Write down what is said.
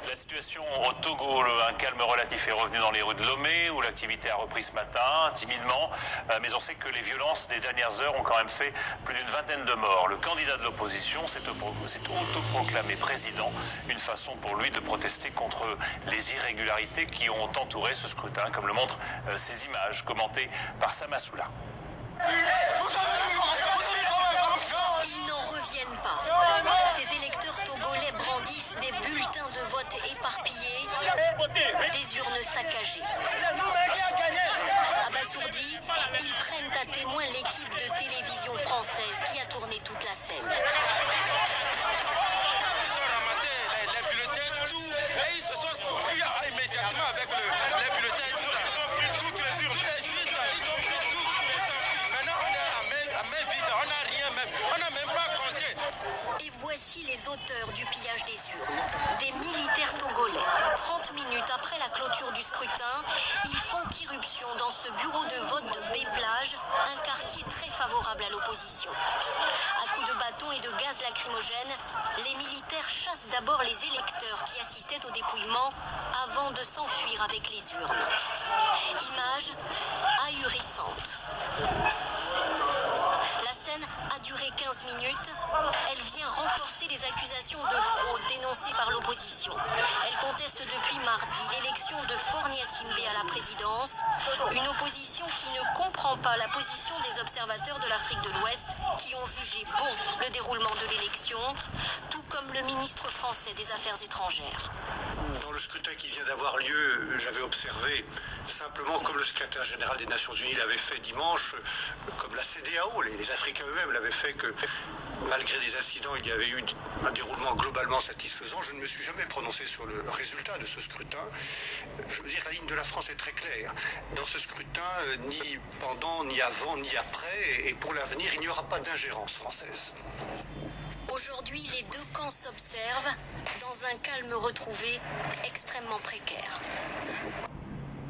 La situation au Togo, un calme relatif est revenu dans les rues de Lomé, où l'activité a repris ce matin, timidement, mais on sait que les violences des dernières heures ont quand même fait plus d'une vingtaine de morts. Le candidat de l'opposition s'est autoproclamé président, une façon pour lui de protester contre les irrégularités qui ont entouré ce scrutin, comme le montrent ces images commentées par Samassoula. Ils n'en reviennent pas. Ces électeurs togolais brandissent des bulletins de vote éparpillés, des urnes saccagées. Abasourdis, ils prennent à témoin l'équipe de télévision française qui a tourné toute la scène. Ils ont ramassé les bulletins, tout, et ils se sont fuis immédiatement avec les bulletins. Ils ont pris toutes les urnes. Ils ont pris tout. Maintenant, on est à main vide, on n'a rien même. On n'a même pas compté. Et voici les auteurs du pillage des urnes. Des militaires togolais. 30 minutes après la clôture du scrutin, ils font irruption dans ce bureau de vote de Bé-Plage, un quartier très favorable à l'opposition. À coups de bâton et de gaz lacrymogène, les militaires chassent d'abord les électeurs qui assistaient au dépouillement avant de s'enfuir avec les urnes. Image ahurissante. La scène a duré 15 minutes. Elle vient renforcer les accusations de fraude dénoncées par l'opposition. Elle conteste depuis mardi l'élection de Faure Gnassingbé à la présidence. Une opposition qui ne comprend pas la position des observateurs de l'Afrique de l'Ouest qui ont jugé bon le déroulement de l'élection, tout comme le ministre français des Affaires étrangères. Dans le scrutin qui vient d'avoir lieu, j'avais observé simplement, comme le secrétaire général des Nations Unies l'avait fait dimanche, comme la CEDEAO, les Africains eux-mêmes l'avaient fait, que malgré des incidents, il y avait eu un déroulement globalement satisfaisant. Je ne me suis jamais prononcé sur le résultat de ce scrutin. Je veux dire, la ligne de la France est très claire. Dans ce scrutin, ni pendant, ni avant, ni après, et pour l'avenir, il n'y aura pas d'ingérence française. Aujourd'hui, les deux camps s'observent dans un calme retrouvé extrêmement précaire.